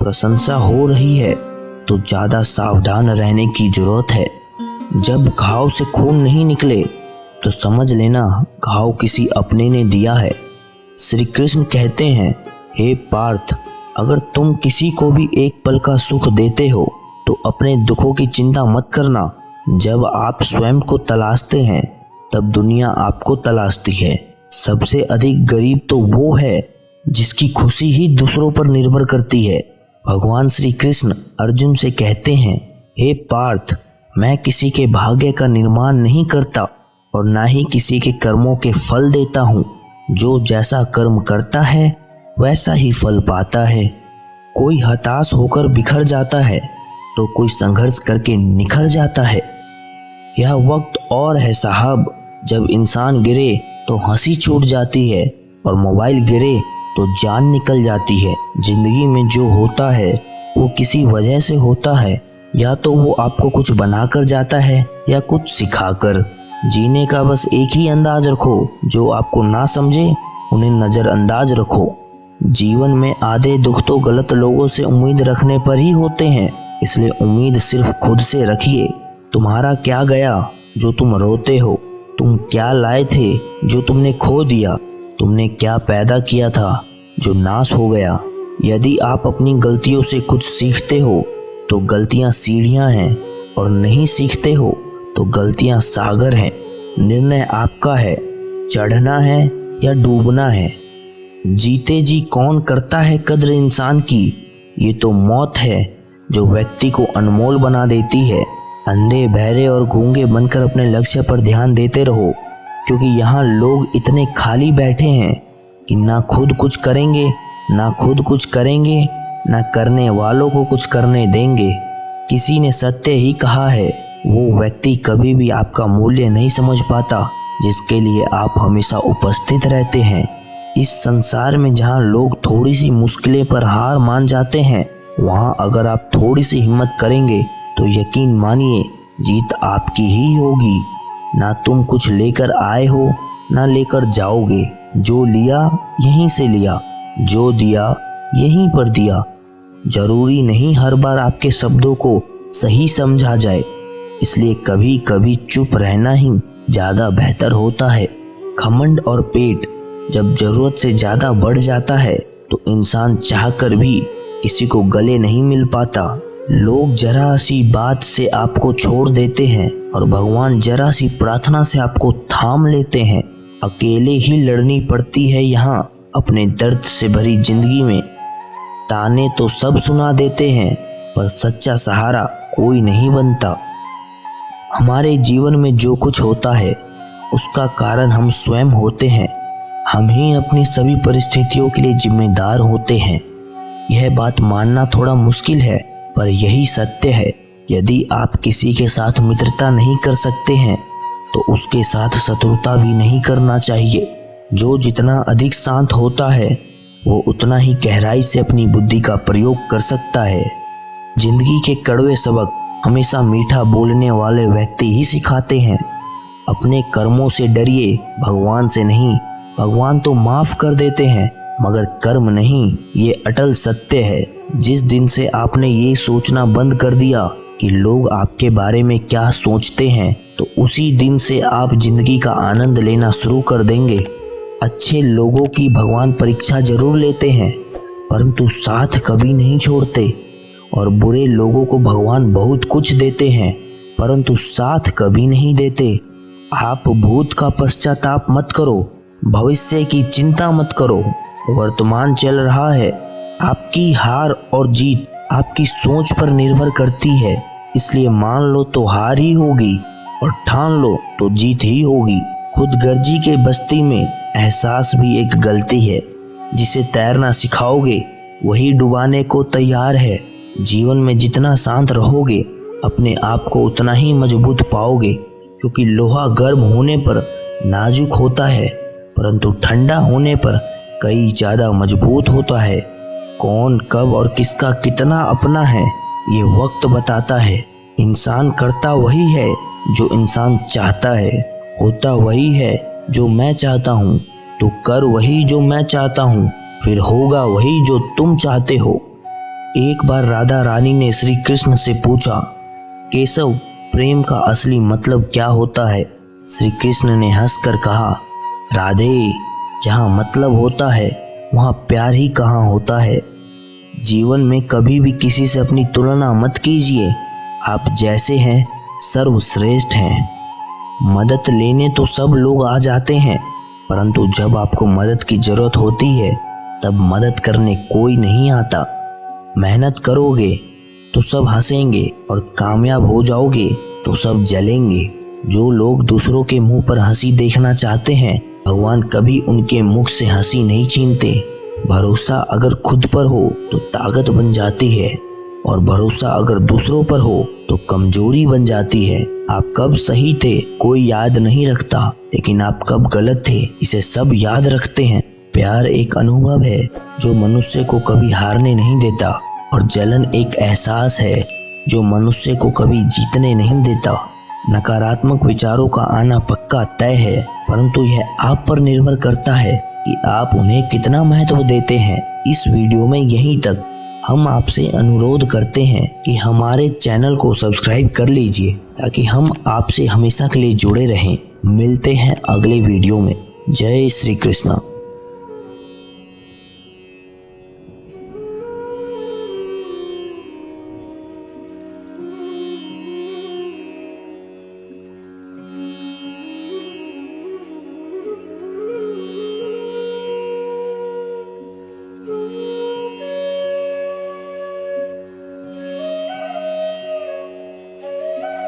प्रशंसा हो रही है तो ज़्यादा सावधान रहने की जरूरत है। जब घाव से खून नहीं निकले तो समझ लेना घाव किसी अपने ने दिया है। श्री कृष्ण कहते हैं, हे पार्थ, अगर तुम किसी को भी एक पल का सुख देते हो तो अपने दुखों की चिंता मत करना। जब आप स्वयं को तलाशते हैं तब दुनिया आपको तलाशती है। सबसे अधिक गरीब तो वो है जिसकी खुशी ही दूसरों पर निर्भर करती है। भगवान श्री कृष्ण अर्जुन से कहते हैं, हे पार्थ, मैं किसी के भाग्य का निर्माण नहीं करता और ना ही किसी के कर्मों के फल देता हूँ। जो जैसा कर्म करता है वैसा ही फल पाता है। कोई हताश होकर बिखर जाता है तो कोई संघर्ष करके निखर जाता है। यह वक्त और है साहब, जब इंसान गिरे तो हंसी छूट जाती है और मोबाइल गिरे तो जान निकल जाती है। जिंदगी में जो होता है वो किसी वजह से होता है। या तो वो आपको कुछ बनाकर जाता है या कुछ सिखाकर। जीने का बस एक ही अंदाज रखो, जो आपको ना समझे उन्हें नज़रअंदाज रखो। जीवन में आधे दुख तो गलत लोगों से उम्मीद रखने पर ही होते हैं, इसलिए उम्मीद सिर्फ खुद से रखिए। तुम्हारा क्या गया जो तुम रोते हो? तुम क्या लाए थे जो तुमने खो दिया? तुमने क्या पैदा किया था जो नाश हो गया? यदि आप अपनी गलतियों से कुछ सीखते हो तो गलतियां सीढ़ियां हैं, और नहीं सीखते हो तो गलतियां सागर हैं। निर्णय आपका है, चढ़ना है या डूबना है। जीते जी कौन करता है कद्र इंसान की? ये तो मौत है जो व्यक्ति को अनमोल बना देती है। अंधे, बहरे और गूंगे बनकर अपने लक्ष्य पर ध्यान देते रहो, क्योंकि यहाँ लोग इतने खाली बैठे हैं कि ना खुद कुछ करेंगे, ना करने वालों को कुछ करने देंगे। किसी ने सत्य ही कहा है, वो व्यक्ति कभी भी आपका मूल्य नहीं समझ पाता जिसके लिए आप हमेशा उपस्थित रहते हैं। इस संसार में जहाँ लोग थोड़ी सी मुश्किलें पर हार मान जाते हैं, वहाँ अगर आप थोड़ी सी हिम्मत करेंगे तो यकीन मानिए जीत आपकी ही होगी। ना तुम कुछ लेकर आए हो ना लेकर जाओगे। जो लिया यहीं से लिया, जो दिया यहीं पर दिया। जरूरी नहीं हर बार आपके शब्दों को सही समझा जाए, इसलिए कभी कभी चुप रहना ही ज़्यादा बेहतर होता है। घमंड और पेट जब ज़रूरत से ज़्यादा बढ़ जाता है तो इंसान चाहकर भी किसी को गले नहीं मिल पाता। लोग जरा सी बात से आपको छोड़ देते हैं और भगवान जरा सी प्रार्थना से आपको थाम लेते हैं। अकेले ही लड़नी पड़ती है यहाँ अपने दर्द से भरी जिंदगी में। ताने तो सब सुना देते हैं पर सच्चा सहारा कोई नहीं बनता। हमारे जीवन में जो कुछ होता है उसका कारण हम स्वयं होते हैं। हम ही अपनी सभी परिस्थितियों के लिए जिम्मेदार होते हैं। यह बात मानना थोड़ा मुश्किल है पर यही सत्य है। यदि आप किसी के साथ मित्रता नहीं कर सकते हैं तो उसके साथ शत्रुता भी नहीं करना चाहिए। जो जितना अधिक शांत होता है वो उतना ही गहराई से अपनी बुद्धि का प्रयोग कर सकता है। जिंदगी के कड़वे सबक हमेशा मीठा बोलने वाले व्यक्ति ही सिखाते हैं। अपने कर्मों से डरिए, भगवान से नहीं। भगवान तो माफ कर देते हैं मगर कर्म नहीं, ये अटल सत्य है। जिस दिन से आपने ये सोचना बंद कर दिया कि लोग आपके बारे में क्या सोचते हैं, तो उसी दिन से आप जिंदगी का आनंद लेना शुरू कर देंगे। अच्छे लोगों की भगवान परीक्षा जरूर लेते हैं परंतु साथ कभी नहीं छोड़ते, और बुरे लोगों को भगवान बहुत कुछ देते हैं परंतु साथ कभी नहीं देते। आप भूत का पश्चाताप मत करो, भविष्य की चिंता मत करो। वर्तमान चल रहा है, आपकी हार और जीत आपकी सोच पर निर्भर करती है। इसलिए मान लो तो हार ही होगी और ठान लो तो जीत ही होगी। खुदगर्जी के बस्ती में एहसास भी एक गलती है। जिसे तैरना सिखाओगे वही डुबाने को तैयार है। जीवन में जितना शांत रहोगे अपने आप को उतना ही मजबूत पाओगे, क्योंकि लोहा गर्म होने पर नाजुक होता है परंतु ठंडा होने पर कई ज़्यादा मजबूत होता है। कौन कब और किसका कितना अपना है ये वक्त बताता है। इंसान करता वही है जो इंसान चाहता है, होता वही है जो मैं चाहता हूँ, तो कर वही जो मैं चाहता हूँ, फिर होगा वही जो तुम चाहते हो। एक बार राधा रानी ने श्री कृष्ण से पूछा, केशव, प्रेम का असली मतलब क्या होता है? श्री कृष्ण ने हंसकर कहा, राधे, जहाँ मतलब होता है वहाँ प्यार ही कहाँ होता है। जीवन में कभी भी किसी से अपनी तुलना मत कीजिए। आप जैसे हैं सर्वश्रेष्ठ हैं। मदद लेने तो सब लोग आ जाते हैं, परंतु जब आपको मदद की जरूरत होती है तब मदद करने कोई नहीं आता। मेहनत करोगे तो सब हंसेंगे और कामयाब हो जाओगे तो सब जलेंगे। जो लोग दूसरों के मुंह पर हंसी देखना चाहते हैं, भगवान कभी उनके मुख से हंसी नहीं छीनते। भरोसा अगर खुद पर हो तो ताकत बन जाती है, और भरोसा अगर दूसरों पर हो तो कमजोरी बन जाती है। आप कब सही थे कोई याद नहीं रखता, लेकिन आप कब गलत थे इसे सब याद रखते हैं। प्यार एक अनुभव है जो मनुष्य को कभी हारने नहीं देता, और जलन एक एहसास है जो मनुष्य को कभी जीतने नहीं देता। नकारात्मक विचारों का आना पक्का तय है, परंतु यह आप पर निर्भर करता है कि आप उन्हें कितना महत्व देते हैं। इस वीडियो में यहीं तक। हम आपसे अनुरोध करते हैं कि हमारे चैनल को सब्सक्राइब कर लीजिए ताकि हम आपसे हमेशा के लिए जुड़े रहें। मिलते हैं अगले वीडियो में। जय श्री कृष्ण।